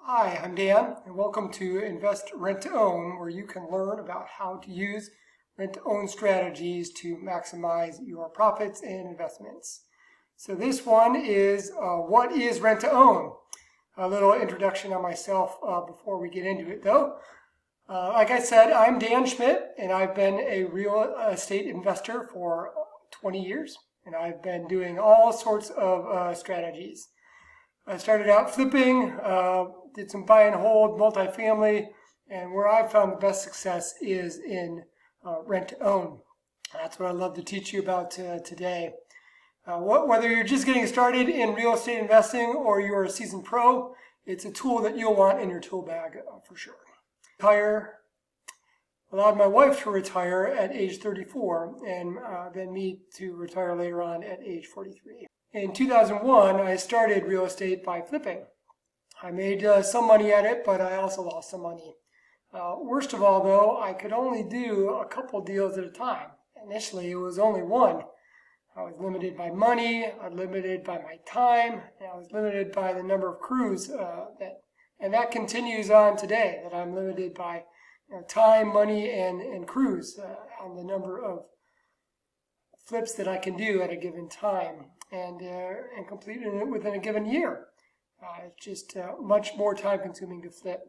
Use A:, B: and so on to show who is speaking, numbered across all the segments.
A: Hi, I'm Dan, and welcome to Invest Rent to Own, where you can learn about how to use rent to own strategies to maximize your profits and investments. So this one is what is rent to own? A little introduction on myself before we get into it, though. Like I said, I'm Dan Schmidt, and I've been a real estate investor for 20 years, and I've been doing all sorts of strategies. I started out flipping, did some buy and hold, multifamily, and where I've found the best success is in rent to own. That's what I'd love to teach you about today. Whether you're just getting started in real estate investing or you're a seasoned pro, it's a tool that you'll want in your tool bag for sure. Allowed my wife to retire at age 34 and then me to retire later on at age 43. In 2001, I started real estate by flipping. I made some money at it, but I also lost some money. Worst of all, though, I could only do a couple deals at a time. Initially, it was only one. I was limited by money, I was limited by my time, and I was limited by the number of crews. And that continues on today, that I'm limited by time, money, and crews on the number of flips that I can do at a given time and complete it within a given year. It's just much more time consuming to flip.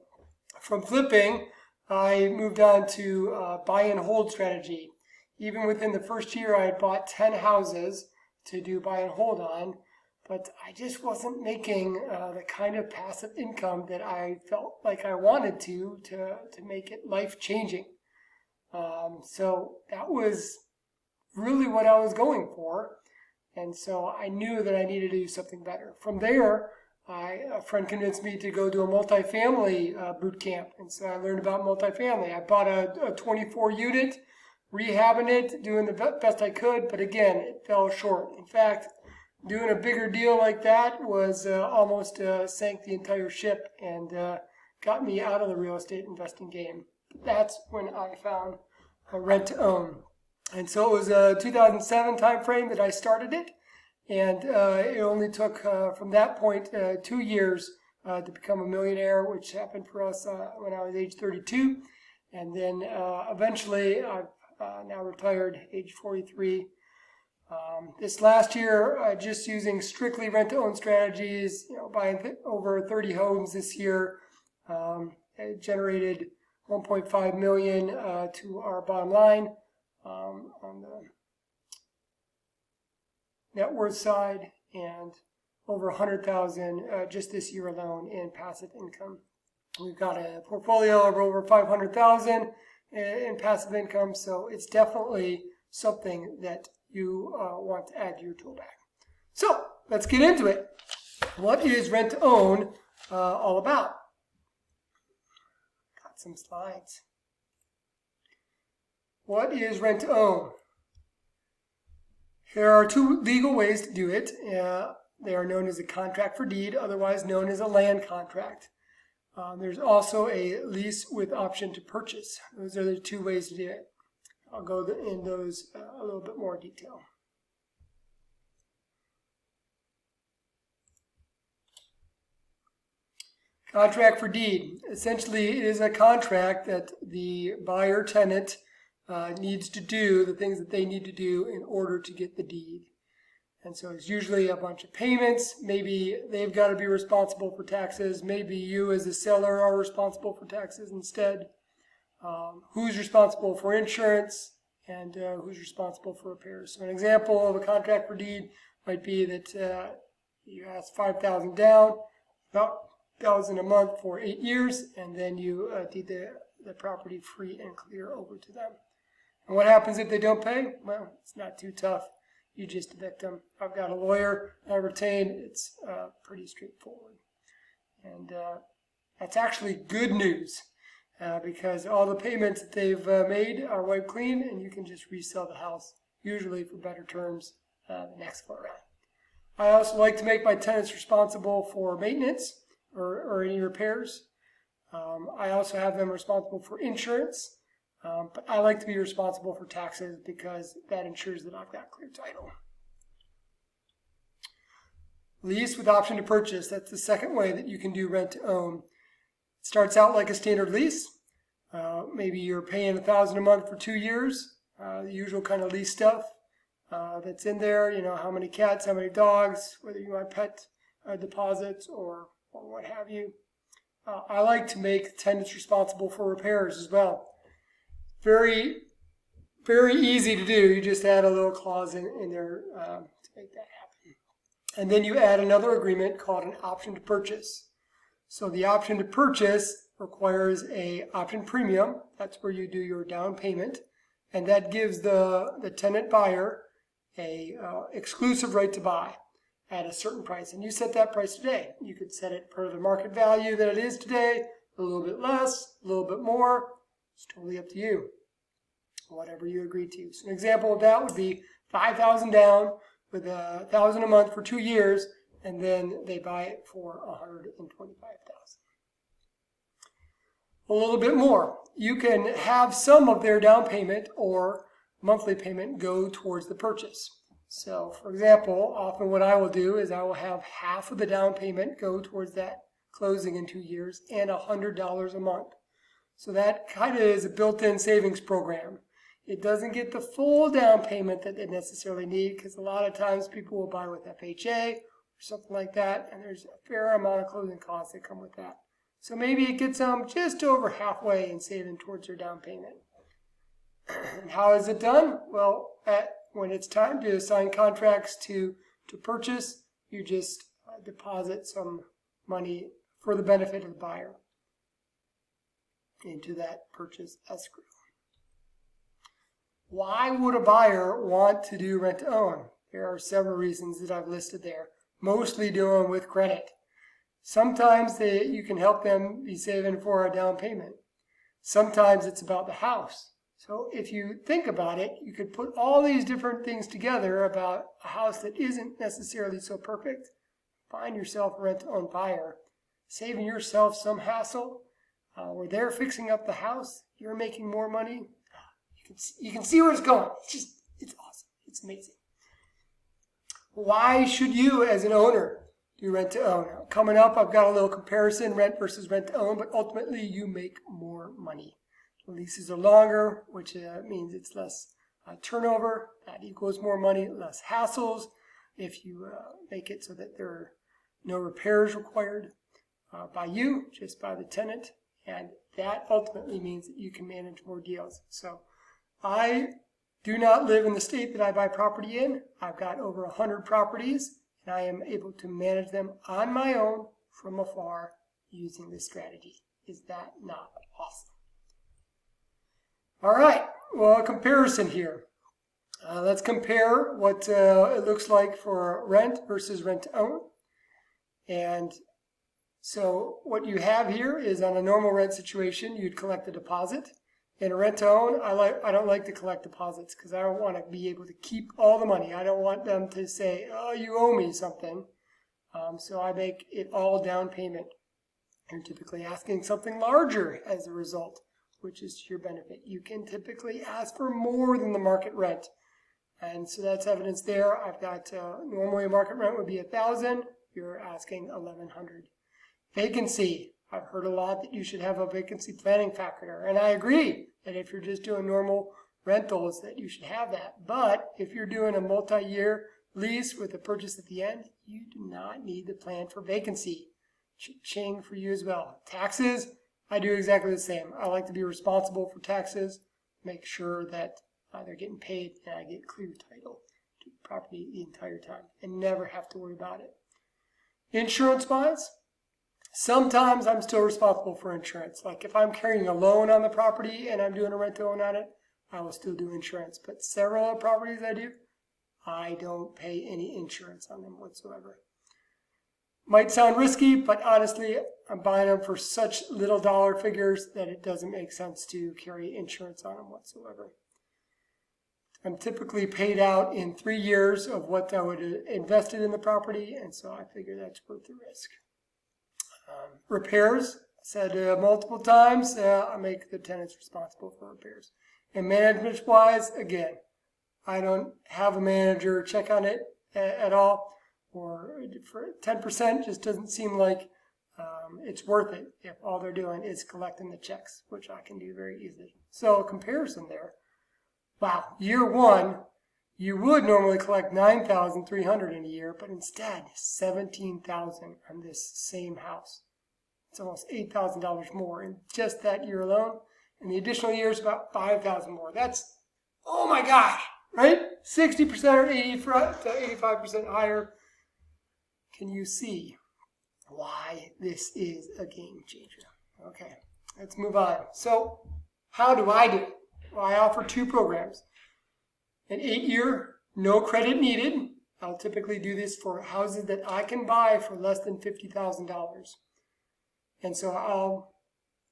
A: From flipping, I moved on to buy and hold strategy. Even within the first year, I had bought 10 houses to do buy and hold on, but I just wasn't making the kind of passive income that I felt like I wanted to make it life-changing. So that was really what I was going for, and so I knew that I needed to do something better. From there, a friend convinced me to go do a multifamily boot camp, and so I learned about multifamily. I bought a 24 unit, rehabbing it, doing the best I could, but again, it fell short. In fact, doing a bigger deal like that was almost sank the entire ship and got me out of the real estate investing game. That's when I found a rent to own. And so it was a 2007 timeframe that I started it, and it only took from that point 2 years to become a millionaire, which happened for us when I was age 32, and then eventually I've now retired, age 43. This last year, just using strictly rent-to-own strategies, buying over 30 homes this year, it generated $1.5 million to our bottom line. On the net worth side, and over 100,000 just this year alone in passive income. We've got a portfolio of over 500,000 in passive income, so it's definitely something that you want to add to your tool bag. So let's get into it. What is rent to own all about? Got some slides. What is rent to own? There are two legal ways to do it. They are known as a contract for deed, otherwise known as a land contract. There's also a lease with option to purchase. Those are the two ways to do it. I'll go in those a little bit more detail. Contract for deed. Essentially, it is a contract that the buyer tenant needs to do the things that they need to do in order to get the deed. And so it's usually a bunch of payments. Maybe they've got to be responsible for taxes. Maybe you as a seller are responsible for taxes instead. Who's responsible for insurance, and who's responsible for repairs. So an example of a contract for deed might be that you ask $5,000 down, about $1,000 a month for 8 years, and then you deed the property free and clear over to them. And what happens if they don't pay? Well, it's not too tough. You just evict them. I've got a lawyer I retain. It's pretty straightforward. And that's actually good news because all the payments that they've made are wiped clean, and you can just resell the house, usually for better terms the next go around. I also like to make my tenants responsible for maintenance or any repairs. I also have them responsible for insurance. But I like to be responsible for taxes because that ensures that I've got clear title. Lease with option to purchase. That's the second way that you can do rent to own. Starts out like a standard lease. Maybe you're paying $1,000 a month for 2 years, the usual kind of lease stuff that's in there. You know, how many cats, how many dogs, whether you want pet deposits or what have you. I like to make tenants responsible for repairs as well. Very, very easy to do. You just add a little clause in there to make that happen. And then you add another agreement called an option to purchase. So the option to purchase requires a option premium. That's where you do your down payment. And that gives the tenant buyer a exclusive right to buy at a certain price. And you set that price today. You could set it per the market value that it is today, a little bit less, a little bit more. It's totally up to you, whatever you agree to. So an example of that would be $5,000 down with $1,000 a month for 2 years, and then they buy it for $125,000. A little bit more. You can have some of their down payment or monthly payment go towards the purchase. So, for example, often what I will do is I will have half of the down payment go towards that closing in 2 years and $100 a month. So that kind of is a built-in savings program. It doesn't get the full down payment that they necessarily need, because a lot of times people will buy with FHA or something like that, and there's a fair amount of closing costs that come with that. So maybe it gets them just over halfway in saving towards their down payment. And how is it done? Well, when it's time to sign contracts to purchase, you just deposit some money for the benefit of the buyer into that purchase escrow. Why would a buyer want to do rent to own? There are several reasons that I've listed there, mostly dealing with credit. Sometimes you can help them be saving for a down payment. Sometimes it's about the house. So if you think about it, you could put all these different things together about a house that isn't necessarily so perfect. Find yourself a rent-to-own buyer, saving yourself some hassle. Where they're fixing up the house, you're making more money. You can see where it's going. It's awesome. It's amazing. Why should you, as an owner, do rent to own? Coming up, I've got a little comparison, rent versus rent to own, but ultimately you make more money. The leases are longer, which means it's less turnover. That equals more money, less hassles. If you make it so that there are no repairs required by you, just by the tenant. And that ultimately means that you can manage more deals. So I do not live in the state that I buy property in. I've got over 100 properties, and I am able to manage them on my own from afar using this strategy. Is that not awesome? All right, well, a comparison here. Let's compare what it looks like for rent versus rent to own. And so what you have here is, on a normal rent situation, you'd collect a deposit. In a rent to own, I don't like to collect deposits because I don't want to be able to keep all the money. I don't want them to say, oh, you owe me something. So I make it all down payment. You're typically asking something larger as a result, which is to your benefit. You can typically ask for more than the market rent. And so that's evidence there. I've got normally a market rent would be $1,000. You're asking $1,100. Vacancy. I've heard a lot that you should have a vacancy planning factor, and I agree that if you're just doing normal rentals that you should have that. But if you're doing a multi-year lease with a purchase at the end, you do not need the plan for vacancy. Ching for you as well. Taxes, I do exactly the same. I like to be responsible for taxes, make sure that they're getting paid and I get clear title to the property the entire time and never have to worry about it. Insurance-wise, sometimes I'm still responsible for insurance. Like if I'm carrying a loan on the property and I'm doing a rent-to-own on it, I will still do insurance. But several other properties I don't pay any insurance on them whatsoever. Might sound risky, but honestly, I'm buying them for such little dollar figures that it doesn't make sense to carry insurance on them whatsoever. I'm typically paid out in 3 years of what I would have invested in the property, and so I figure that's worth the risk. Repairs, I said multiple times, I make the tenants responsible for repairs. And management-wise, again, I don't have a manager check on it at all, or for 10% just doesn't seem like it's worth it if all they're doing is collecting the checks, which I can do very easily. So a comparison there. Wow, year one, you would normally collect $9,300 in a year, but instead $17,000 on this same house. It's almost $8,000 more in just that year alone, and the additional year is about $5,000 more. That's, oh my gosh, right? 60% or 80 to 85% higher. Can you see why this is a game changer? Okay, let's move on. So how do I do it? Well, I offer two programs. An 8-year, no credit needed. I'll typically do this for houses that I can buy for less than $50,000. And so I'll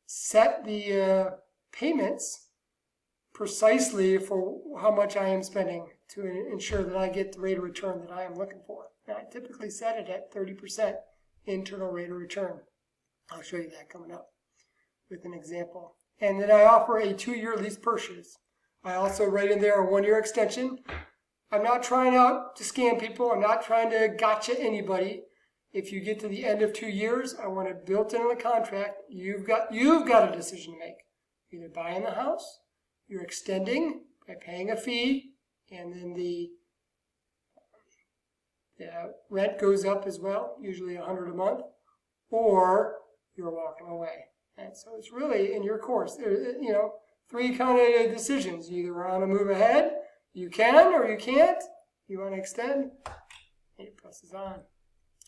A: set the payments precisely for how much I am spending to ensure that I get the rate of return that I am looking for. And I typically set it at 30% internal rate of return. I'll show you that coming up with an example. And then I offer a 2-year lease purchase. I also write in there a 1-year extension. I'm not trying out to scam people. I'm not trying to gotcha anybody. If you get to the end of 2 years, I want it built into the contract. You've got a decision to make. Either buying the house, you're extending by paying a fee, and then the rent goes up as well, usually $100 a month, or you're walking away. And so it's really in your course. You know, 3 kind of decisions. You either want to move ahead, you can or you can't. You want to extend, and it presses on.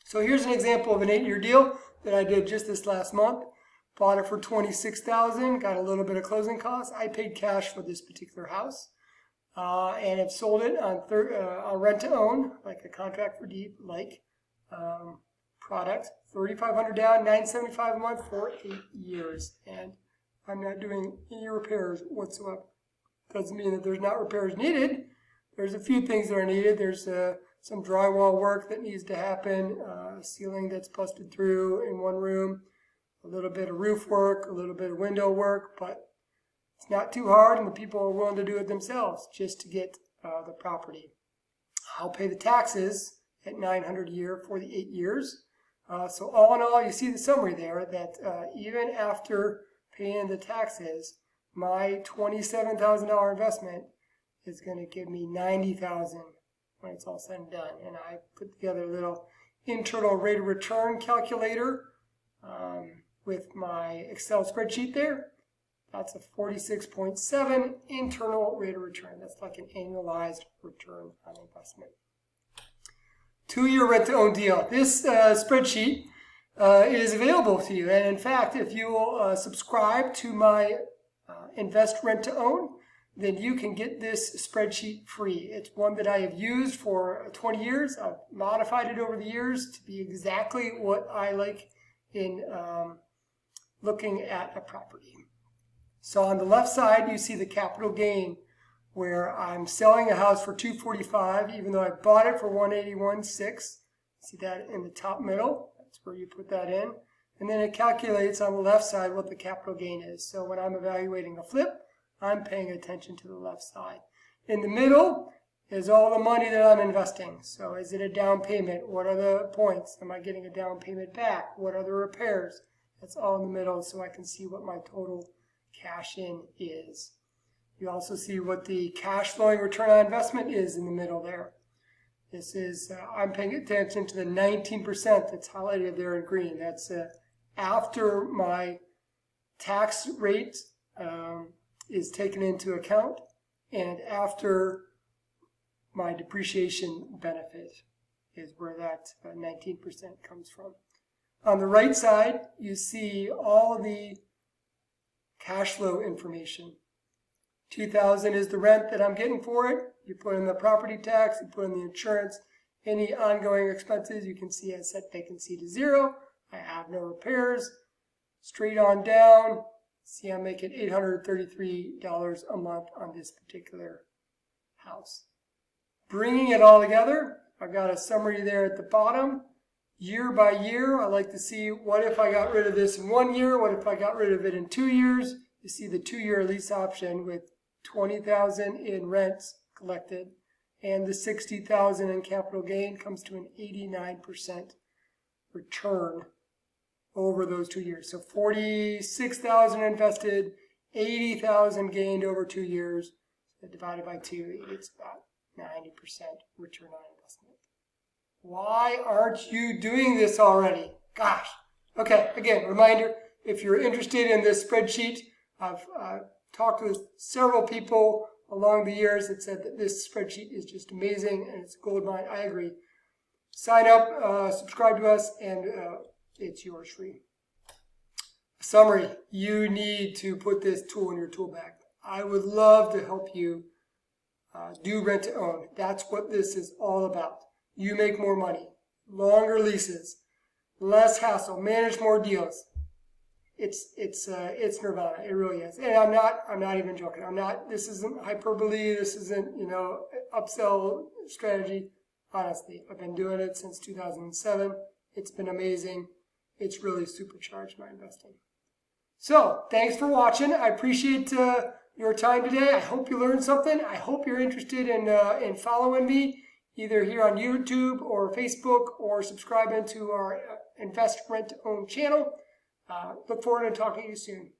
A: So here's an example of an 8-year deal that I did just this last month. Bought it for $26,000, got a little bit of closing costs. I paid cash for this particular house, and have sold it on rent to own, like a contract for deed, product. $3,500 down, $975 a month for 8 years, and I'm not doing any repairs whatsoever. Doesn't mean that there's not repairs needed. There's a few things that are needed. There's some drywall work that needs to happen, ceiling that's busted through in one room, a little bit of roof work, a little bit of window work, but it's not too hard, and the people are willing to do it themselves just to get the property. I'll pay the taxes at $900 a year for the 8 years. So all in all, you see the summary there that even after paying the taxes, my $27,000 investment is going to give me $90,000 when it's all said and done. And I put together a little internal rate of return calculator with my Excel spreadsheet there. That's a 46.7 internal rate of return. That's like an annualized return on investment. 2-year rent-to-own deal. This spreadsheet is available to you. And in fact, if you will subscribe to my Invest Rent-to-Own, then you can get this spreadsheet free. It's one that I have used for 20 years. I've modified it over the years to be exactly what I like in looking at a property. So on the left side, you see the capital gain, where I'm selling a house for $245,000, even though I bought it for $181,600. See that in the top middle? That's where you put that in. And then it calculates on the left side what the capital gain is. So when I'm evaluating a flip, I'm paying attention to the left side. In the middle is all the money that I'm investing. So is it a down payment? What are the points? Am I getting a down payment back? What are the repairs? That's all in the middle, so I can see what my total cash in is. You also see what the cash flowing return on investment is in the middle there. This is, I'm paying attention to the 19% that's highlighted there in green. That's after my tax rate is taken into account and after my depreciation benefit is where that 19% comes from. On the right side, you see all the cash flow information. $2,000 is the rent that I'm getting for it. You put in the property tax, you put in the insurance, any ongoing expenses. You can see I set vacancy to 0. I have no repairs. Straight on down, see I'm making $833 a month on this particular house. Bringing it all together, I've got a summary there at the bottom. Year by year, I like to see what if I got rid of this in 1 year, what if I got rid of it in 2 years. You see the 2-year lease option with $20,000 in rents collected, and the $60,000 in capital gain comes to an 89% return over those 2 years. So 46,000 invested, 80,000 gained over 2 years. So divided by 2, it's about 90% return on investment. Why aren't you doing this already? Gosh. Okay, again, reminder, if you're interested in this spreadsheet, I've talked with several people along the years that said that this spreadsheet is just amazing and it's a gold mine. I agree. Sign up, subscribe to us, and it's yours free. Summary, you need to put this tool in your tool bag. I would love to help you do rent to own. That's what this is all about. You make more money, longer leases, less hassle, manage more deals. It's nirvana. It really is. And I'm not even joking. This isn't hyperbole. This isn't, upsell strategy. Honestly, I've been doing it since 2007. It's been amazing. It's really supercharged my investing. So, thanks for watching. I appreciate your time today. I hope you learned something. I hope you're interested in following me, either here on YouTube or Facebook, or subscribing to our Invest Rent to Own channel. Look forward to talking to you soon.